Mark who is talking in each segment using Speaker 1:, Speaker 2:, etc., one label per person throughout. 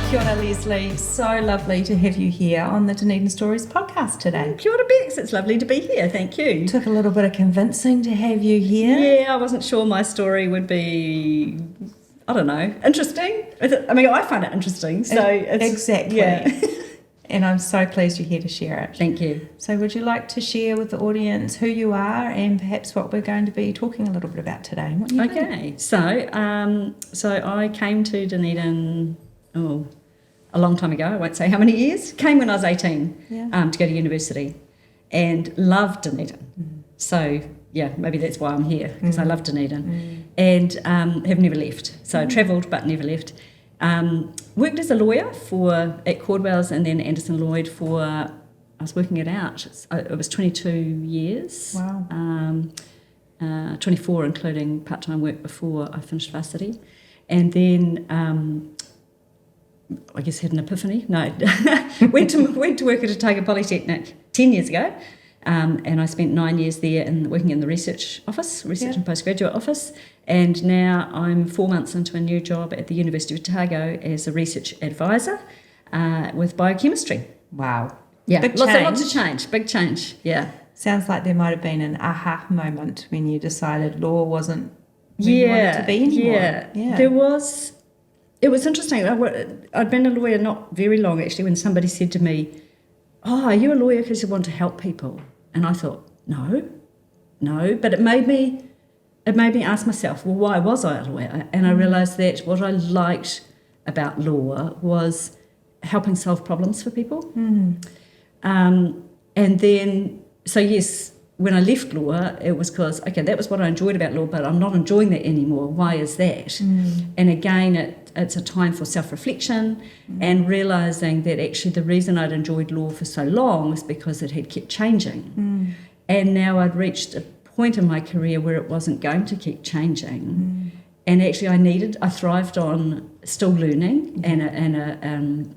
Speaker 1: Kia ora, Lesley. So lovely to have you here on the Dunedin Stories podcast today.
Speaker 2: Kia ora, Bex. It's lovely to be here. Thank you.
Speaker 1: Took a little bit of convincing to have you here.
Speaker 2: Yeah, I wasn't sure my story would be, I don't know, interesting. I find it interesting. So
Speaker 1: exactly.
Speaker 2: Yeah.
Speaker 1: And I'm so pleased you're here to share it.
Speaker 2: Thank you.
Speaker 1: So would you like to share with the audience who you are and perhaps what we're going to be talking a little bit about today? What do you think?
Speaker 2: Okay. So I came to Dunedin, a long time ago. I won't say how many years. Came when I was 18 to go to university and loved Dunedin. So, yeah, maybe that's why I'm here, because I love Dunedin and have never left. So I travelled but never left. Worked as a lawyer at Cordwell's and then Anderson Lloyd I was working it out, it was 22 years.
Speaker 1: Wow.
Speaker 2: 24 including part-time work before I finished varsity. And then I guess had an epiphany. No, went to work at Otago Polytech 10 years ago. And I spent 9 years there working in the research and postgraduate office. And now I'm 4 months into a new job at the University of Otago as a research advisor with biochemistry.
Speaker 1: Wow.
Speaker 2: Yeah,
Speaker 1: Big
Speaker 2: lots of change, big change, yeah.
Speaker 1: Sounds like there might have been an aha moment when you decided law wasn't where you wanted to be anymore.
Speaker 2: Yeah. It was interesting. I'd been a lawyer not very long, actually, when somebody said to me, "Oh, are you a lawyer because you want to help people?" And I thought, no, but it made me ask myself, well, why was I a lawyer? And I realised that what I liked about law was helping solve problems for people. And then, so yes, when I left law, it was because, okay, that was what I enjoyed about law, but I'm not enjoying that anymore. Why is that? And again, it's a time for self-reflection and realising that actually the reason I'd enjoyed law for so long is because it had kept changing. And now I'd reached a point in my career where it wasn't going to keep changing. And actually I thrived on still learning and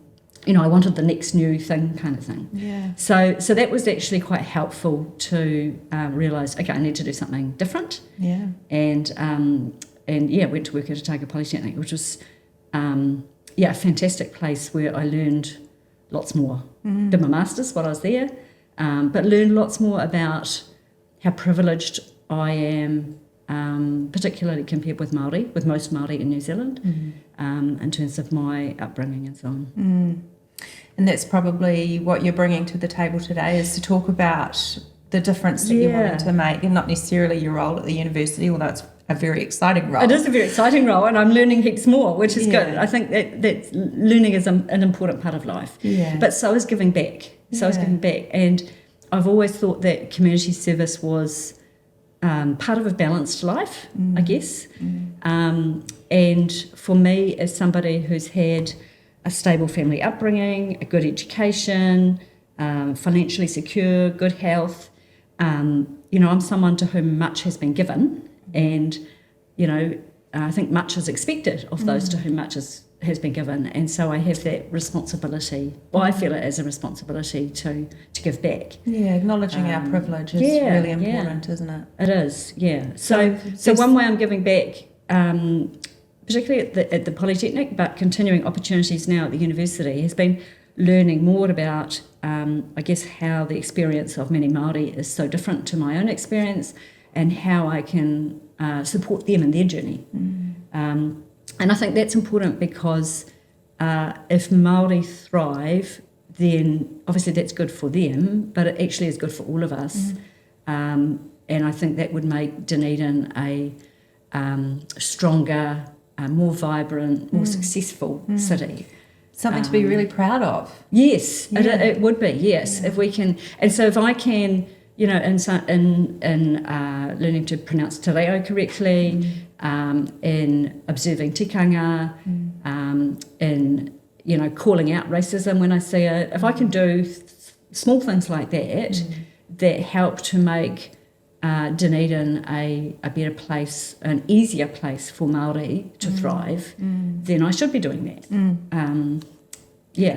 Speaker 2: I wanted the next new thing kind of thing.
Speaker 1: Yeah.
Speaker 2: So that was actually quite helpful to realise, okay, I need to do something different.
Speaker 1: Yeah.
Speaker 2: And went to work at Otago Polytech, which was a fantastic place where I learned lots more. Did my masters while I was there, but learned lots more about how privileged I am, particularly compared with Māori, with most Māori in New Zealand, in terms of my upbringing and so on.
Speaker 1: And that's probably what you're bringing to the table today, is to talk about the difference that you're wanting to make, and not necessarily your role at the university, although it's a very exciting role.
Speaker 2: It is a very exciting role, and I'm learning heaps more, which is good. I think that learning is an important part of life. Yeah. But so is giving back. And I've always thought that community service was part of a balanced life, I guess. And for me, as somebody who's had a stable family upbringing, a good education, financially secure, good health, I'm someone to whom much has been given, and I think much is expected of those to whom much has been given, and so I have that responsibility. Well, I feel it as a responsibility to give back.
Speaker 1: Yeah, acknowledging our privilege is really important, isn't it?
Speaker 2: It is, yeah. So one way I'm giving back, particularly at the Polytechnic, but continuing opportunities now at the university, has been learning more about, I guess, how the experience of many Māori is so different to my own experience, and how I can support them in their journey. And I think that's important because if Māori thrive, then obviously that's good for them, but it actually is good for all of us. And I think that would make Dunedin a stronger, more vibrant, more successful city.
Speaker 1: Something to be really proud of.
Speaker 2: Yes, it would be, yes, if we can. And so if I can, in learning to pronounce te reo correctly, in observing tikanga, in, calling out racism when I see it, if I can do small things like that, that help to make Dunedin a better place, an easier place for Māori to thrive, then I should be doing that.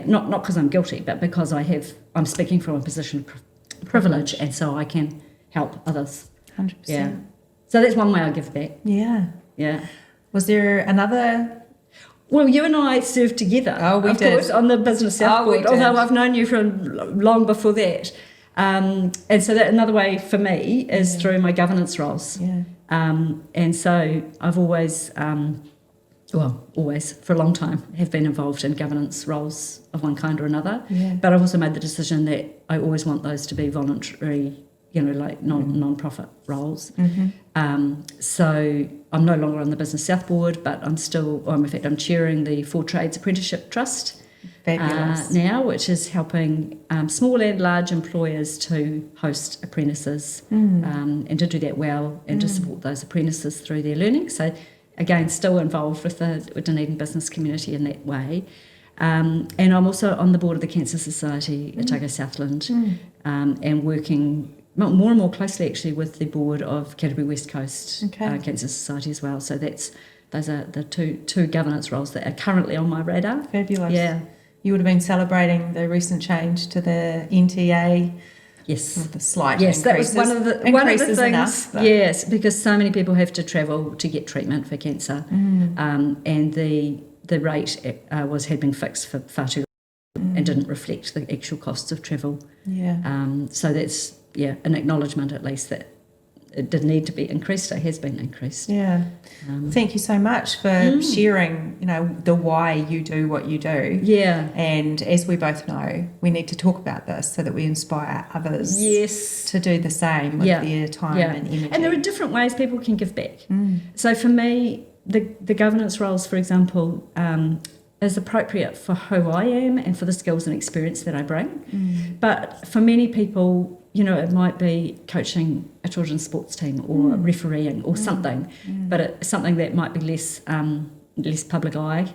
Speaker 2: Not because I'm guilty, but because I'm speaking from a position of privilege, and so I can help others.
Speaker 1: 100%.
Speaker 2: Yeah. So that's one way I give back.
Speaker 1: Yeah.
Speaker 2: Yeah.
Speaker 1: Was there another
Speaker 2: Well, you and I served together,
Speaker 1: we
Speaker 2: of
Speaker 1: did.
Speaker 2: course, on the Business South
Speaker 1: We
Speaker 2: Board,
Speaker 1: did.
Speaker 2: although I've known you from long before that. And so that another way for me is through my governance roles.
Speaker 1: Yeah.
Speaker 2: And so I've always, always, for a long time, have been involved in governance roles of one kind or another.
Speaker 1: Yeah.
Speaker 2: But I've also made the decision that I always want those to be voluntary, like non-profit roles. So I'm no longer on the Business South Board, but I'm chairing the Trades Apprenticeship Trust now, which is helping small and large employers to host apprentices and to do that well and to support those apprentices through their learning. So again, still involved with the Dunedin business community in that way. And I'm also on the board of the Cancer Society, Otago Southland, and working more and more closely actually with the board of Canterbury West Coast Cancer Society as well. So those are the two governance roles that are currently on my radar.
Speaker 1: Fabulous.
Speaker 2: Yeah.
Speaker 1: You would have been celebrating the recent change to the NTA.
Speaker 2: Yes.
Speaker 1: With the slight
Speaker 2: increases. That was one of the things.
Speaker 1: Enough,
Speaker 2: yes, because so many people have to travel to get treatment for cancer, and the rate had been fixed for far too long and didn't reflect the actual costs of travel.
Speaker 1: Yeah.
Speaker 2: So that's an acknowledgement at least that it did need to be increased. It has been increased.
Speaker 1: Yeah. Thank you so much for sharing, the why you do what you do.
Speaker 2: Yeah.
Speaker 1: And as we both know, we need to talk about this so that we inspire others to do the same with their time and energy.
Speaker 2: And there are different ways people can give back. So for me, the governance roles, for example, is appropriate for who I am and for the skills and experience that I bring. But for many people, it might be coaching a children's sports team or refereeing or something, but it's something that might be less public eye,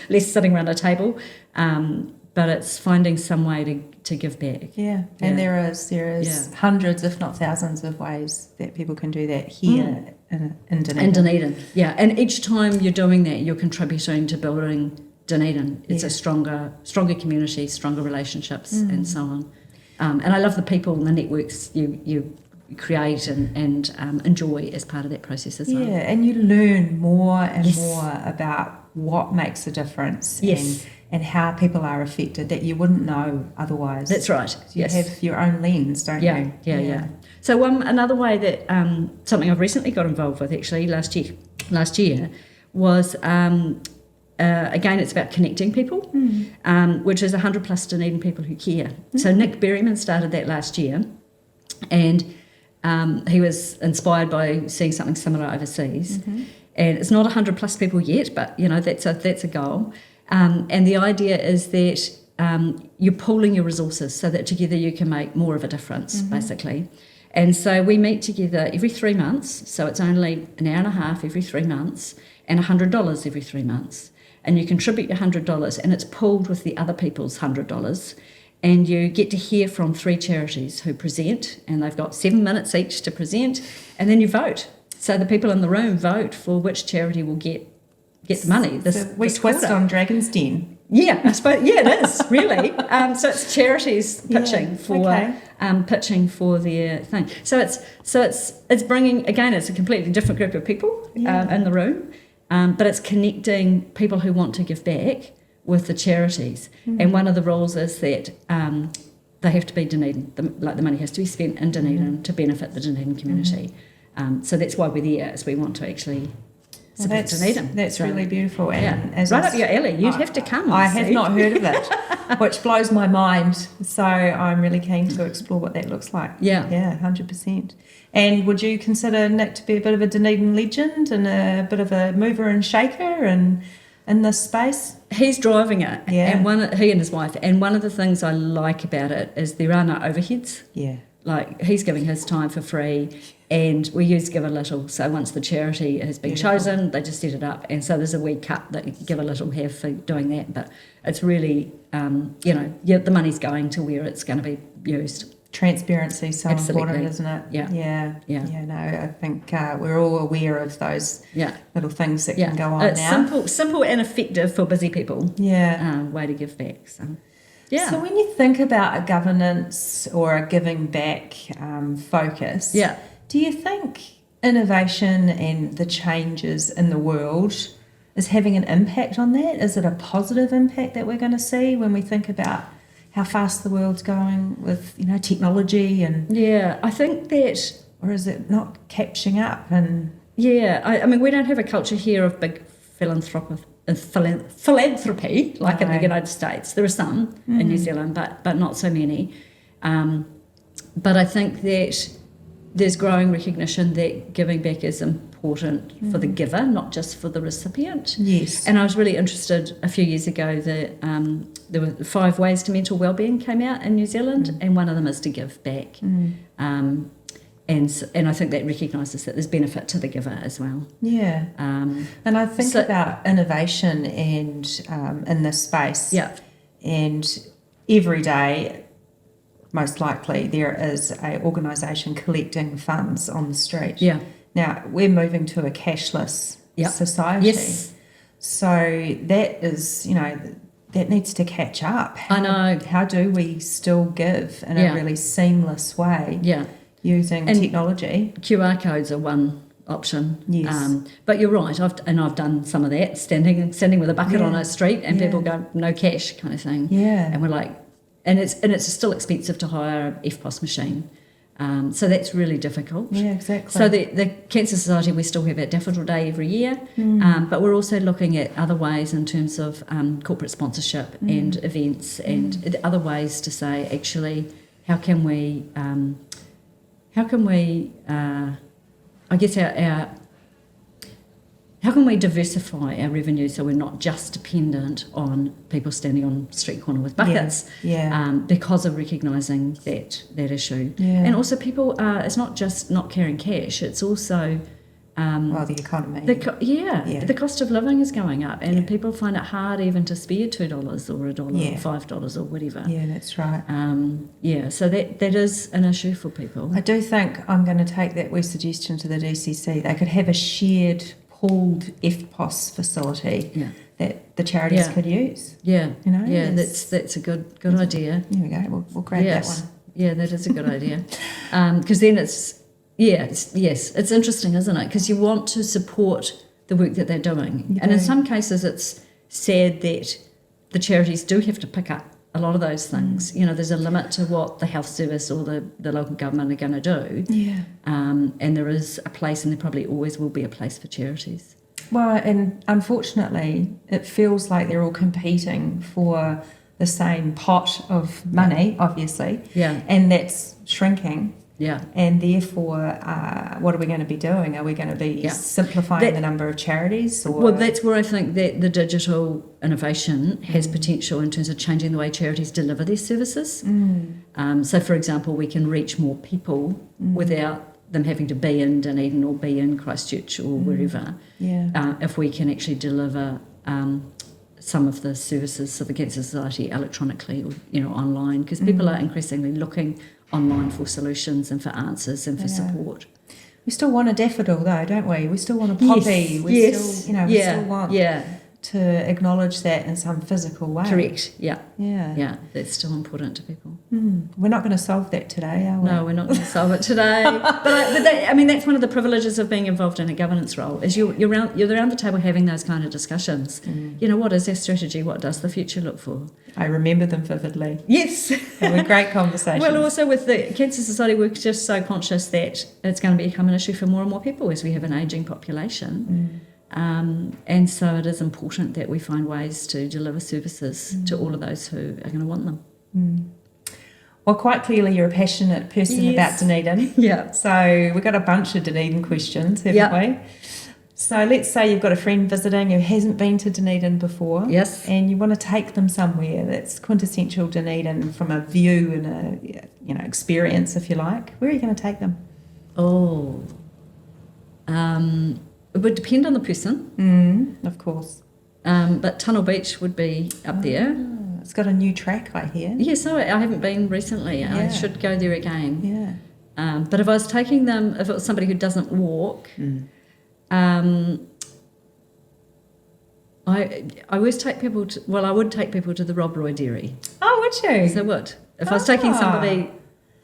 Speaker 2: less sitting around a table, but it's finding some way to give back.
Speaker 1: Yeah, and there is hundreds, if not thousands, of ways that people can do that here in Dunedin.
Speaker 2: In Dunedin, and each time you're doing that, you're contributing to building Dunedin. It's a stronger community, stronger relationships, and so on. And I love the people and the networks you create and enjoy as part of that process as well.
Speaker 1: Yeah, and you learn more and more about what makes a difference and how people are affected that you wouldn't know otherwise.
Speaker 2: That's right.
Speaker 1: You have your own lens, don't you?
Speaker 2: Yeah. So another way that something I've recently got involved with actually last year was again, it's about connecting people, which is 100 plus Dunedin people who care. So Nick Berryman started that last year, and he was inspired by seeing something similar overseas. And it's not 100 plus people yet, but that's a goal. And the idea is that you're pooling your resources so that together you can make more of a difference, basically. And so we meet together every 3 months. So it's only an hour and a half every 3 months and $100 every 3 months. And you contribute your $100 and it's pooled with the other people's $100. And you get to hear from 3 charities who present, and they've got 7 minutes each to present, and then you vote. So the people in the room vote for which charity will get the money.
Speaker 1: We twist on Dragon's Den.
Speaker 2: Yeah, I suppose. Yeah, it is really. So it's charities pitching pitching for their thing. So it's bringing, again, it's a completely different group of people in the room, but it's connecting people who want to give back with the charities. And one of the rules is that they have to be Dunedin. The money has to be spent in Dunedin to benefit the Dunedin community. So that's why we're there, is we want to actually support Dunedin.
Speaker 1: That's really beautiful. And
Speaker 2: right up your alley. You'd have to come.
Speaker 1: I have not heard of it, which blows my mind. So I'm really keen to explore what that looks like. Yeah, 100%. And would you consider Nick to be a bit of a Dunedin legend and a bit of a mover and shaker in this space?
Speaker 2: He's driving it, and he and his wife. And one of the things I like about it is there are no overheads. Yeah. Like, he's giving his time for free, and we use Give a Little. So once the charity has been chosen, they just set it up. And so there's a wee cut that Give a Little have for doing that. But it's really, the money's going to where it's going to be used. Transparency is so important, isn't it? Yeah. No, I think we're all aware of those little things that can go on it's
Speaker 1: now.
Speaker 2: Simple and effective for busy people. Way to give back.
Speaker 1: So when you think about a governance or a giving back focus, do you think innovation and the changes in the world is having an impact on that? Is it a positive impact that we're going to see when we think about how fast the world's going with, technology and...
Speaker 2: Yeah, I think that...
Speaker 1: Or is it not catching up? And
Speaker 2: yeah, I mean, we don't have a culture here of big philanthropy like in the United States. There are some in New Zealand, but not so many. But I think that there's growing recognition that giving back is important for the giver, not just for the recipient.
Speaker 1: Yes.
Speaker 2: And I was really interested a few years ago that there were 5 ways to mental wellbeing came out in New Zealand, and one of them is to give back. And I think that recognises that there's benefit to the giver as well.
Speaker 1: Yeah. And I think about innovation and in this space.
Speaker 2: Yeah.
Speaker 1: And every day, most likely, there is an organisation collecting funds on the street.
Speaker 2: Yeah.
Speaker 1: Now, we're moving to a cashless society.
Speaker 2: Yes.
Speaker 1: So that is, that needs to catch up.
Speaker 2: I know.
Speaker 1: How do we still give in a really seamless way?
Speaker 2: Yeah.
Speaker 1: Using technology.
Speaker 2: QR codes are one option.
Speaker 1: Yes.
Speaker 2: But you're right. I've done some of that, standing with a bucket on a street, and people go no cash kind of thing.
Speaker 1: Yeah.
Speaker 2: And we're like, and it's still expensive to hire an FPOS machine. So that's really difficult.
Speaker 1: Yeah, exactly.
Speaker 2: So the Cancer Society, we still have our Daffodil Day every year, but we're also looking at other ways in terms of corporate sponsorship and events and other ways to say, actually, how can we how can we diversify our revenue so we're not just dependent on people standing on street corner with buckets? Because of recognising that issue. Yeah. And also people it's not just not carrying cash, it's also
Speaker 1: the economy.
Speaker 2: The cost of living is going up, and people find it hard even to spare $2 or $1 or $5 or whatever.
Speaker 1: Yeah, that's right.
Speaker 2: So that is an issue for people.
Speaker 1: I do think I'm going to take that wee suggestion to the DCC. They could have a shared pooled FPOS facility that the charities could use.
Speaker 2: Yeah, that's a good idea.
Speaker 1: There we go. We'll grab that one.
Speaker 2: Yeah, that is a good idea. Because then it's interesting, isn't it? Because you want to support the work that they're doing. And in some cases, it's sad that the charities do have to pick up a lot of those things. There's a limit to what the health service or the local government are going to do.
Speaker 1: Yeah.
Speaker 2: And there is a place, and there probably always will be a place for charities.
Speaker 1: Well, and unfortunately, it feels like they're all competing for the same pot of money, obviously.
Speaker 2: Yeah.
Speaker 1: And that's shrinking.
Speaker 2: Yeah.
Speaker 1: And therefore, what are we going to be doing? Are we going to be simplifying the number of charities? Well,
Speaker 2: that's where I think that the digital innovation has potential in terms of changing the way charities deliver their services. So, for example, we can reach more people without them having to be in Dunedin or be in Christchurch or wherever.
Speaker 1: Yeah.
Speaker 2: If we can actually deliver some of the services, so the Cancer Society electronically or online, because people are increasingly looking online for solutions and for answers and for support.
Speaker 1: We still want a daffodil though, don't we? We still want a poppy. We still want to acknowledge that in some physical way.
Speaker 2: Correct. Yeah. That's still important to people.
Speaker 1: We're not going to solve that today, are we?
Speaker 2: No, we're not going to solve it today. but that's one of the privileges of being involved in a governance role, is you're around the table having those kind of discussions. What is our strategy? What does the future look for?
Speaker 1: I remember them vividly.
Speaker 2: Yes.
Speaker 1: They were great conversations.
Speaker 2: Well, also with the Cancer Society, we're just so conscious that it's going to become an issue for more and more people as we have an ageing population. And so it is important that we find ways to deliver services to all of those who are going to want them.
Speaker 1: Well, quite clearly you're a passionate person about Dunedin.
Speaker 2: Yeah.
Speaker 1: So we've got a bunch of Dunedin questions, haven't we? So let's say you've got a friend visiting who hasn't been to Dunedin before.
Speaker 2: Yes.
Speaker 1: And you want to take them somewhere that's quintessential Dunedin from a view and a experience, if you like. Where are you going to take them?
Speaker 2: It would depend on the person.
Speaker 1: Of course.
Speaker 2: But Tunnel Beach would be up there.
Speaker 1: It's got a new track, I hear.
Speaker 2: Yes, I haven't been recently. I should go there again.
Speaker 1: Yeah.
Speaker 2: But if I was taking them, if it was somebody who doesn't walk, I always take people to, I would take people to the Rob Roy Dairy.
Speaker 1: Oh, would you?
Speaker 2: Yes, I would. If I was taking somebody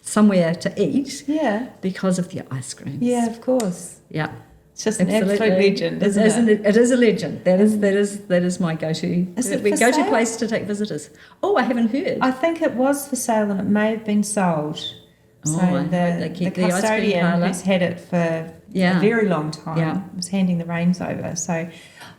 Speaker 2: somewhere to eat,
Speaker 1: yeah,
Speaker 2: because of the ice creams.
Speaker 1: Yeah, of course.
Speaker 2: Yeah.
Speaker 1: It's just an absolute legend, isn't it?
Speaker 2: It is a legend. That is my go-to.
Speaker 1: Is it
Speaker 2: go-to
Speaker 1: for sale?
Speaker 2: place to take visitors. Oh, I haven't heard.
Speaker 1: I think it was for sale and it may have been sold. So
Speaker 2: I hope
Speaker 1: the
Speaker 2: they keep the ice cream
Speaker 1: custodian
Speaker 2: parlour.
Speaker 1: who's had it for a very long time was handing the reins over. So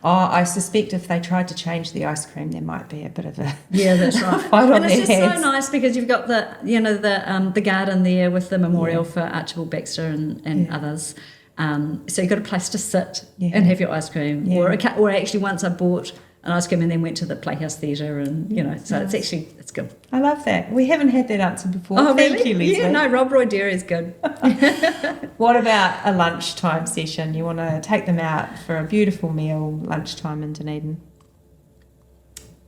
Speaker 1: I suspect if they tried to change the ice cream, there might be a bit of a
Speaker 2: that's right.
Speaker 1: fight on
Speaker 2: And it's
Speaker 1: their
Speaker 2: just
Speaker 1: hands.
Speaker 2: so nice because you've got the garden there with the memorial for Archibald Baxter and others. So you've got a place to sit and have your ice cream.
Speaker 1: Yeah.
Speaker 2: Or actually once I bought an ice cream and then went to the Playhouse Theatre and, so it's good.
Speaker 1: I love that. We haven't had that answer before.
Speaker 2: Oh,
Speaker 1: Thank
Speaker 2: really?
Speaker 1: you, Lesley.
Speaker 2: Yeah, no, Rob Roy Dairy is good.
Speaker 1: What about a lunchtime session? You want to take them out for a beautiful meal, lunchtime in Dunedin?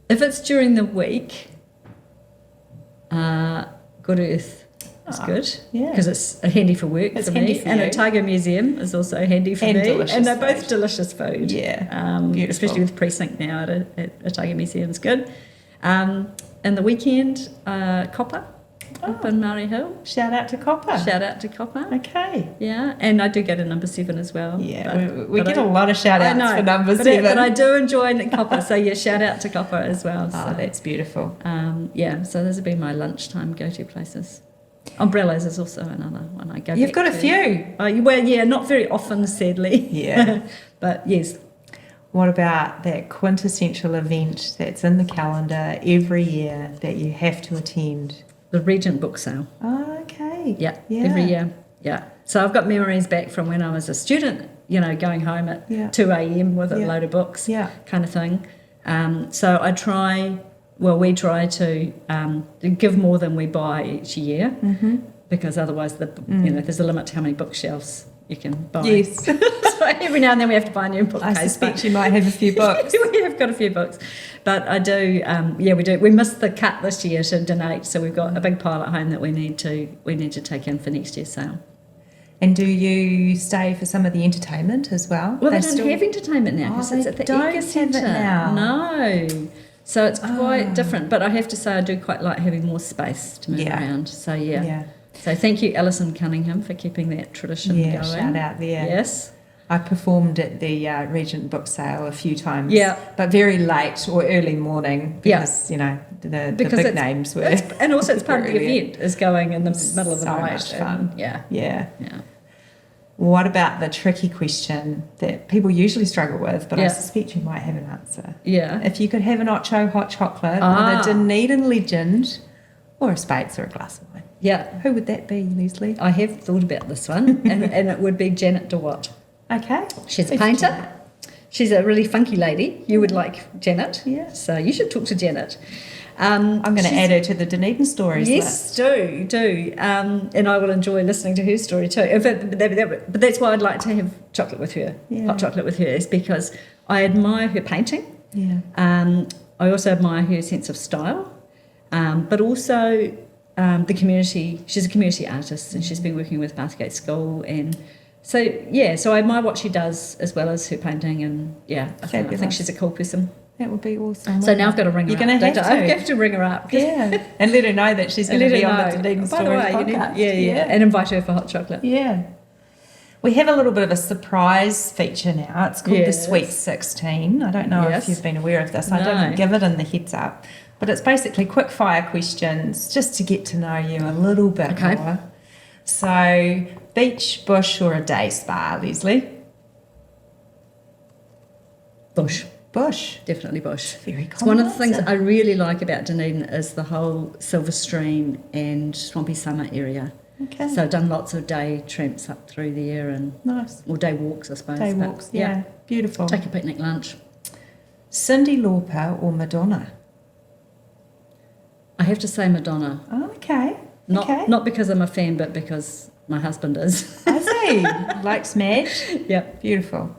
Speaker 2: If it's during the week, Good Earth is good.
Speaker 1: Yeah.
Speaker 2: Because it's handy for work
Speaker 1: It's
Speaker 2: for
Speaker 1: handy
Speaker 2: me.
Speaker 1: for
Speaker 2: and
Speaker 1: you.
Speaker 2: Otago Museum is also handy for me.
Speaker 1: Delicious
Speaker 2: And they're both
Speaker 1: food.
Speaker 2: delicious food.
Speaker 1: Yeah. Beautiful.
Speaker 2: Especially with precinct now at Otago Museum is good. And the weekend, Copper up in Murray Hill.
Speaker 1: Shout out to Copper.
Speaker 2: Shout out to Copper.
Speaker 1: Okay.
Speaker 2: Yeah, and I do go to number 7 as well.
Speaker 1: Yeah, we get a lot of shout outs for number
Speaker 2: but
Speaker 1: 7.
Speaker 2: But I do enjoy Copper, so yeah, shout out to Copper as well.
Speaker 1: Oh,
Speaker 2: So,
Speaker 1: that's beautiful.
Speaker 2: so those have been my lunchtime go-to places. Umbrellas is also another one I go
Speaker 1: You've
Speaker 2: back
Speaker 1: got a
Speaker 2: to.
Speaker 1: few.
Speaker 2: Well, yeah, not very often, sadly.
Speaker 1: Yeah.
Speaker 2: But yes.
Speaker 1: What about that quintessential event that's in the calendar every year that you have to attend?
Speaker 2: The Regent book sale.
Speaker 1: Oh, okay.
Speaker 2: Yeah, every year. Yeah. So I've got memories back from when I was a student, going home at 2 a.m. with a load of books, kind of thing. So we try to give more than we buy each year, because otherwise there's a limit to how many bookshelves you can buy.
Speaker 1: Yes.
Speaker 2: So every now and then we have to buy a new bookcase.
Speaker 1: I suspect you might have a few books.
Speaker 2: We have got a few books, but I do. We do. We missed the cut this year to donate, so we've got a big pile at home that we need to take in for next year's sale.
Speaker 1: And do you stay for some of the entertainment as well?
Speaker 2: Well, they don't have entertainment now because it's at the Eka Centre
Speaker 1: now.
Speaker 2: No, so it's quite different. But I have to say, I do quite like having more space to move around. So yeah. So thank you, Alison Cunningham, for keeping that tradition going.
Speaker 1: Shout out there.
Speaker 2: Yes.
Speaker 1: I performed at the Regent book sale a few times.
Speaker 2: Yeah.
Speaker 1: But very late or early morning because, the big names were.
Speaker 2: And also it's part of the event is going in the middle of the
Speaker 1: So
Speaker 2: night.
Speaker 1: much fun.
Speaker 2: Yeah.
Speaker 1: What about the tricky question that people usually struggle with, but I suspect you might have an answer?
Speaker 2: Yeah.
Speaker 1: If you could have an Ocho hot chocolate with a Dunedin legend or a Speight's or a glass of wine, who would that be, Lesley?
Speaker 2: I have thought about this one, and it would be Janet DeWatt.
Speaker 1: Okay.
Speaker 2: She's a painter.
Speaker 1: Janet.
Speaker 2: She's a really funky lady. You would like Janet.
Speaker 1: Yeah.
Speaker 2: So you should talk to Janet.
Speaker 1: I'm going to add her to the Dunedin stories list.
Speaker 2: Yes, do. And I will enjoy listening to her story too. But that's why I'd like to have chocolate with her, hot chocolate with her, is because I admire her painting.
Speaker 1: Yeah.
Speaker 2: I also admire her sense of style, but also the community. She's a community artist and she's been working with Bathgate School. And so I admire what she does as well as her painting. And I think she's a cool person.
Speaker 1: That would be awesome.
Speaker 2: So now I've got to ring her up.
Speaker 1: You're going to have to.
Speaker 2: I have to ring her up.
Speaker 1: Yeah. And let her know that she's going to be on the Dunedin
Speaker 2: By the
Speaker 1: Stories
Speaker 2: way,
Speaker 1: podcast.
Speaker 2: And invite her for hot chocolate.
Speaker 1: Yeah. We have a little bit of a surprise feature now. It's called the Sweet 16. I don't know if you've been aware of this. I didn't give it in the heads up. But it's basically quick fire questions just to get to know you a little bit more. So, beach, bush, or a day spa, Lesley?
Speaker 2: Bush.
Speaker 1: Bush.
Speaker 2: Definitely bush.
Speaker 1: Very common.
Speaker 2: It's one of the things I really like about Dunedin is the whole Silver Stream and Swampy Summer area.
Speaker 1: Okay.
Speaker 2: So I've done lots of day tramps up through there and or day walks, I suppose.
Speaker 1: Day walks, beautiful.
Speaker 2: Take a picnic lunch.
Speaker 1: Cyndi Lauper or Madonna?
Speaker 2: I have to say Madonna.
Speaker 1: Oh, okay.
Speaker 2: Not because I'm a fan, but because my husband is.
Speaker 1: I see. Likes Madge.
Speaker 2: Yep.
Speaker 1: Beautiful.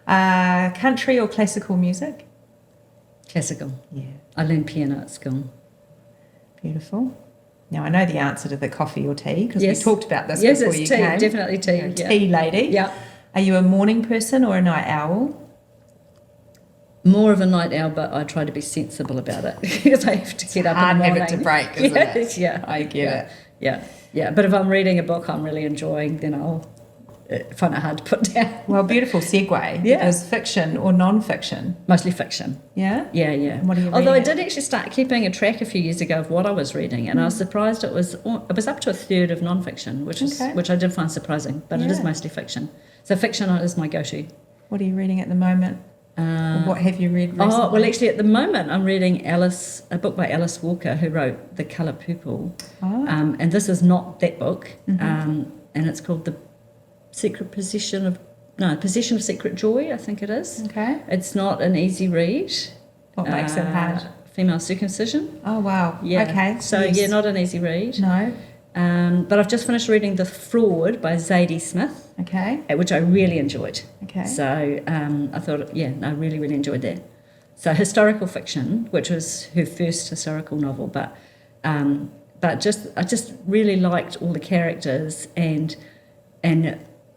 Speaker 1: Country or classical music?
Speaker 2: Classical.
Speaker 1: Yeah.
Speaker 2: I learned piano at school.
Speaker 1: Beautiful. Now, I know the answer to the coffee or tea because we talked about this before you
Speaker 2: it's tea,
Speaker 1: came.
Speaker 2: definitely tea.
Speaker 1: You're a tea lady.
Speaker 2: Yeah.
Speaker 1: Are you a morning person or a night owl?
Speaker 2: More of a night owl, but I try to be sensible about it because I have to get up in the morning.
Speaker 1: Hard habit to break, isn't it?
Speaker 2: Yeah.
Speaker 1: I get it.
Speaker 2: Yeah. But if I'm reading a book I'm really enjoying, then I'll find it hard to put down.
Speaker 1: Well, beautiful segue. Because fiction or non-fiction?
Speaker 2: Mostly fiction.
Speaker 1: Yeah?
Speaker 2: Yeah, yeah.
Speaker 1: What are you
Speaker 2: Although I
Speaker 1: reading?
Speaker 2: did actually start keeping a track a few years ago of what I was reading, and I was surprised it was up to a third of non-fiction, which I did find surprising, but it is mostly fiction. So fiction is my go-to.
Speaker 1: What are you reading at the moment? Or what have you read recently?
Speaker 2: Oh, well, actually, at the moment, I'm reading a book by Alice Walker, who wrote The Colour Purple.
Speaker 1: Oh.
Speaker 2: And this is not that book, and it's called Possession of Secret Joy, I think it is.
Speaker 1: Okay.
Speaker 2: It's not an easy read.
Speaker 1: What makes it hard?
Speaker 2: Female circumcision.
Speaker 1: Oh, wow.
Speaker 2: Yeah.
Speaker 1: Okay.
Speaker 2: So, not an easy read.
Speaker 1: No.
Speaker 2: But I've just finished reading The Fraud by Zadie Smith.
Speaker 1: Okay.
Speaker 2: Which I really enjoyed.
Speaker 1: Okay.
Speaker 2: So I thought, I really, really enjoyed that. So historical fiction, which was her first historical novel, but I just really liked all the characters and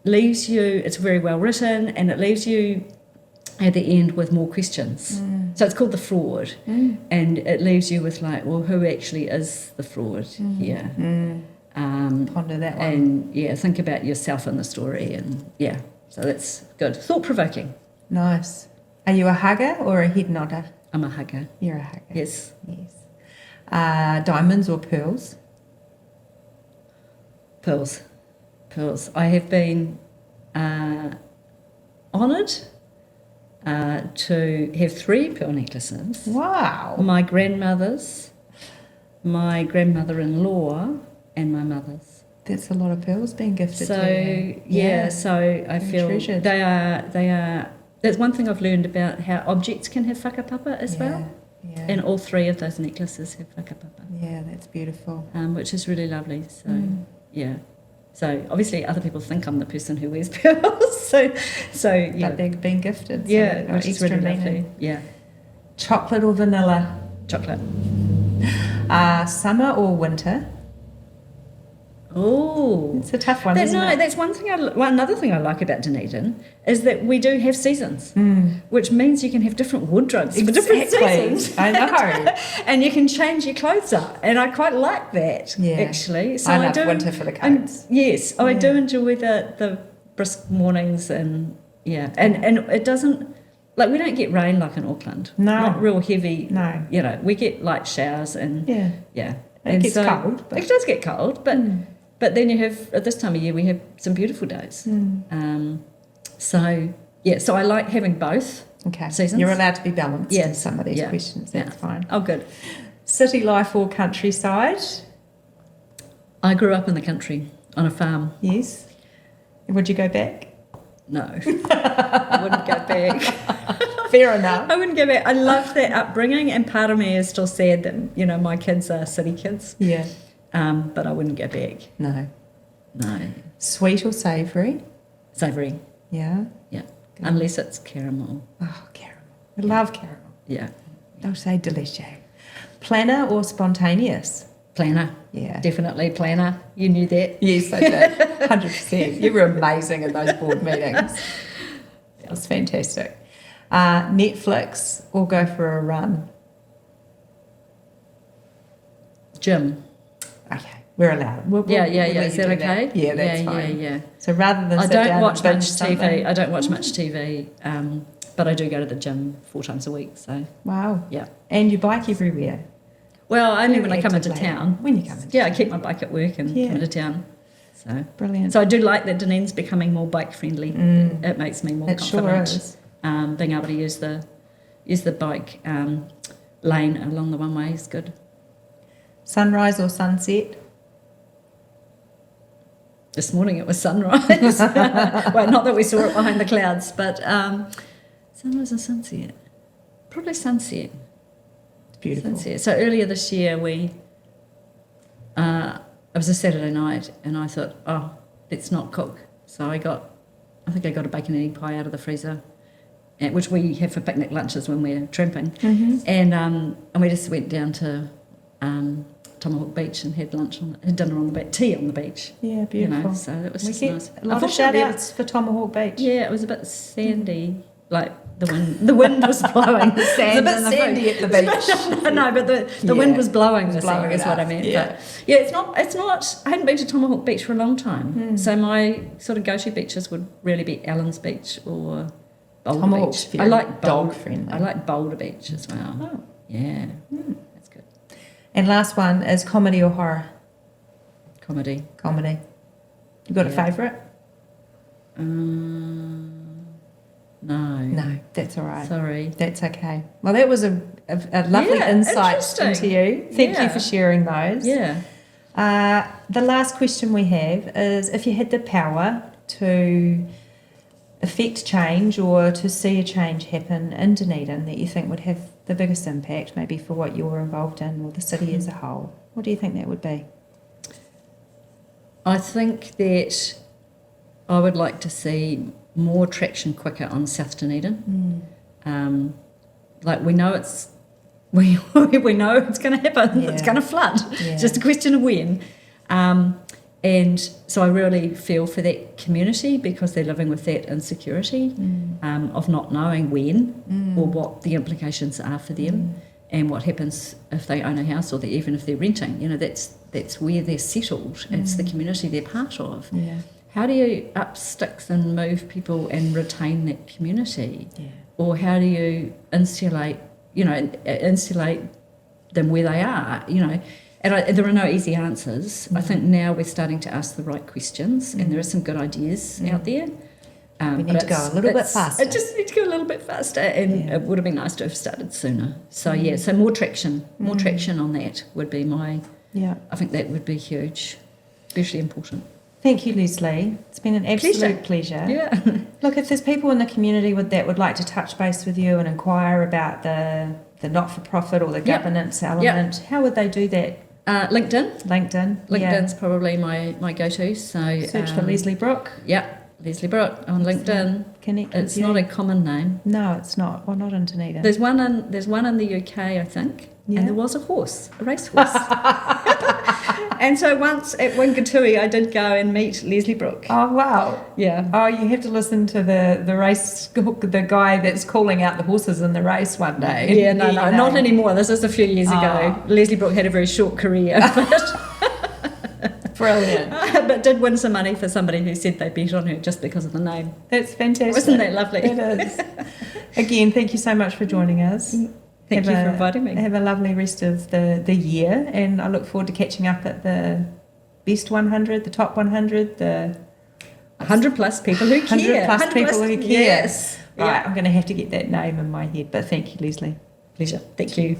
Speaker 2: leaves you. It's very well written, and it leaves you at the end with more questions. So it's called The Fraud, and it leaves you with like, well, who actually is the fraud here?
Speaker 1: Ponder that one.
Speaker 2: And think about yourself in the story, and so that's good. Thought-provoking.
Speaker 1: Nice. Are you a hugger or a head nodder?
Speaker 2: I'm a hugger.
Speaker 1: You're a hugger.
Speaker 2: Yes.
Speaker 1: Diamonds or pearls?
Speaker 2: Pearls. I have been honoured to have 3 pearl necklaces.
Speaker 1: Wow.
Speaker 2: My grandmother's, my grandmother-in-law, and my mother's.
Speaker 1: That's a lot of pearls being gifted
Speaker 2: So
Speaker 1: to you.
Speaker 2: so I feel
Speaker 1: treasured.
Speaker 2: they are. That's one thing I've learned about how objects can have whakapapa as well.
Speaker 1: Yeah.
Speaker 2: And all 3 of those necklaces have whakapapa.
Speaker 1: Yeah, that's beautiful.
Speaker 2: Which is really lovely. So So obviously other people think I'm the person who wears pearls. so
Speaker 1: But they're being gifted. So
Speaker 2: yeah,
Speaker 1: they've got
Speaker 2: which is
Speaker 1: extra
Speaker 2: really
Speaker 1: meaning.
Speaker 2: lovely. Yeah.
Speaker 1: Chocolate or vanilla?
Speaker 2: Chocolate.
Speaker 1: Summer or winter?
Speaker 2: Oh,
Speaker 1: It's a tough one, isn't it?
Speaker 2: that's one thing. Another thing I like about Dunedin is that we do have seasons, which means you can have different wardrobes for different seasons.
Speaker 1: I know.
Speaker 2: And you can change your clothes up, and I quite like that.
Speaker 1: Yeah.
Speaker 2: Actually, so
Speaker 1: I love
Speaker 2: do,
Speaker 1: winter for the
Speaker 2: and
Speaker 1: coats.
Speaker 2: yes, I do enjoy the brisk mornings, and and it doesn't. Like, we don't get rain like in Auckland.
Speaker 1: No.
Speaker 2: Not real heavy.
Speaker 1: No.
Speaker 2: We get light showers and
Speaker 1: It
Speaker 2: and
Speaker 1: gets cold. But
Speaker 2: it does get cold, but then you have, at this time of year, we have some beautiful days. So I like having both seasons.
Speaker 1: You're allowed to be balanced in
Speaker 2: Yes.
Speaker 1: some of these
Speaker 2: Yeah.
Speaker 1: questions. That's fine.
Speaker 2: Oh, good.
Speaker 1: City life or countryside?
Speaker 2: I grew up in the country on a farm.
Speaker 1: Yes. Would you go back?
Speaker 2: No, I wouldn't go back.
Speaker 1: Fair enough.
Speaker 2: I wouldn't go back. I love that upbringing, and part of me is still sad that, my kids are city kids.
Speaker 1: Yeah.
Speaker 2: But I wouldn't go back.
Speaker 1: No.
Speaker 2: No.
Speaker 1: Sweet or savoury?
Speaker 2: Savoury.
Speaker 1: Yeah.
Speaker 2: Yeah.
Speaker 1: Good.
Speaker 2: Unless it's caramel.
Speaker 1: Oh, caramel. I love caramel.
Speaker 2: Yeah.
Speaker 1: I'll say delicious. Planner or spontaneous?
Speaker 2: Planner.
Speaker 1: Yeah.
Speaker 2: Definitely planner. You knew that.
Speaker 1: Yes, I did. 100%. You were amazing in those board meetings. It was fantastic. Netflix or go for a run?
Speaker 2: Gym.
Speaker 1: Okay, we're allowed. We'll
Speaker 2: Yeah.
Speaker 1: let
Speaker 2: Is
Speaker 1: you
Speaker 2: that
Speaker 1: do
Speaker 2: okay?
Speaker 1: Yeah, that's fine.
Speaker 2: Yeah.
Speaker 1: So rather than
Speaker 2: I
Speaker 1: sit
Speaker 2: don't
Speaker 1: down
Speaker 2: watch
Speaker 1: and binge
Speaker 2: much
Speaker 1: something-
Speaker 2: TV. I don't watch much TV, but I do go to the gym 4 times a week. So
Speaker 1: Wow.
Speaker 2: yeah.
Speaker 1: And you bike everywhere.
Speaker 2: Well, only when I come
Speaker 1: active
Speaker 2: into
Speaker 1: lady.
Speaker 2: town.
Speaker 1: When you come into
Speaker 2: Yeah, I
Speaker 1: town.
Speaker 2: keep my bike at work and come into town. So
Speaker 1: Brilliant.
Speaker 2: I do like that Dunedin's becoming more bike friendly. It makes me more
Speaker 1: It
Speaker 2: confident.
Speaker 1: sure is.
Speaker 2: Being able to use the bike lane along the one way is good.
Speaker 1: Sunrise or sunset?
Speaker 2: This morning it was sunrise. Well, not that we saw it behind the clouds, but sunrise or sunset? Probably sunset.
Speaker 1: It's beautiful.
Speaker 2: Sunset. So earlier this year it was a Saturday night, and I thought, let's not cook. So I think I got a bacon and egg pie out of the freezer, which we have for picnic lunches when we're tramping. And we just went down to Tomahawk Beach and had dinner on the beach, tea on the beach.
Speaker 1: Yeah, beautiful.
Speaker 2: So that was
Speaker 1: We
Speaker 2: just
Speaker 1: get
Speaker 2: nice.
Speaker 1: a lot of shout outs for Tomahawk Beach.
Speaker 2: Yeah, it was a bit sandy. like the wind was blowing the sand.
Speaker 1: It's a bit sandy at the beach.
Speaker 2: No, but the wind was blowing the sand is what I meant.
Speaker 1: Yeah.
Speaker 2: But yeah, it's not. I hadn't been to Tomahawk Beach for a long time, so my sort of go-to beaches would really be Allen's Beach or Boulder
Speaker 1: Tomahawk's
Speaker 2: Beach. I like
Speaker 1: dog friendly.
Speaker 2: I like Boulder Beach as well.
Speaker 1: Oh.
Speaker 2: Yeah, that's good.
Speaker 1: And last one is comedy or horror?
Speaker 2: Comedy.
Speaker 1: You got a
Speaker 2: Yeah.
Speaker 1: favourite?
Speaker 2: No,
Speaker 1: that's all right.
Speaker 2: sorry.
Speaker 1: That's okay. Well, that was a lovely
Speaker 2: Yeah,
Speaker 1: insight
Speaker 2: interesting.
Speaker 1: into you. Thank you
Speaker 2: Yeah.
Speaker 1: for sharing those.
Speaker 2: Yeah.
Speaker 1: The last question we have is, if you had the power to affect change or to see a change happen in Dunedin that you think would have the biggest impact, maybe for what you're involved in or the city as a whole, what do you think that would be?
Speaker 2: I think that I would like to see more traction quicker on South Dunedin. Like we know we know it's going to happen.
Speaker 1: Yeah.
Speaker 2: It's going to flood.
Speaker 1: Yeah.
Speaker 2: It's just a question of when. And so I really feel for that community because they're living with that insecurity of not knowing when or what the implications are for them and what happens if they own a house or even if they're renting. You know, that's where they're settled. It's the community they're part of.
Speaker 1: Yeah.
Speaker 2: How do you up sticks and move people and retain that community?
Speaker 1: Yeah.
Speaker 2: Or how do you insulate them where they are, you know? And there are no easy answers. I think now we're starting to ask the right questions and there are some good ideas out there.
Speaker 1: We need to go a little bit faster.
Speaker 2: It just needs to go a little bit faster and it would have been nice to have started sooner. So so more traction on that would be I think that would be huge, hugely important.
Speaker 1: Thank you, Lesley. It's been an absolute pleasure.
Speaker 2: Yeah.
Speaker 1: Look, if there's people in the community that would like to touch base with you and inquire about the not-for-profit or the governance element, how would they do that?
Speaker 2: LinkedIn.
Speaker 1: LinkedIn's
Speaker 2: Probably my go-to. So
Speaker 1: search for Lesley Brook.
Speaker 2: Lesley Brook on LinkedIn.
Speaker 1: Connect.
Speaker 2: It's not a common name.
Speaker 1: No, it's not. Well, not in Dunedin.
Speaker 2: There's one in the UK, I think,
Speaker 1: Yeah.
Speaker 2: and there was a racehorse. And so once at Wingatui, I did go and meet Lesley Brook.
Speaker 1: Oh wow!
Speaker 2: Yeah.
Speaker 1: Oh, you have to listen to the race, the guy that's calling out the horses in the race one day.
Speaker 2: Yeah, no, not anymore. This is a few years ago. Lesley Brook had a very short career.
Speaker 1: Brilliant.
Speaker 2: But did win some money for somebody who said they bet on her just because of the name.
Speaker 1: That's fantastic.
Speaker 2: Wasn't that lovely?
Speaker 1: It is. Again, thank you so much for joining us.
Speaker 2: Thank you for inviting me.
Speaker 1: Have a lovely rest of the year, and I look forward to catching up at the best 100, the top 100, the
Speaker 2: 100 plus people who care.
Speaker 1: 100 plus people who care.
Speaker 2: Yes.
Speaker 1: Right, I'm going to have to get that name in my head, but thank you, Lesley.
Speaker 2: Pleasure. Thank you.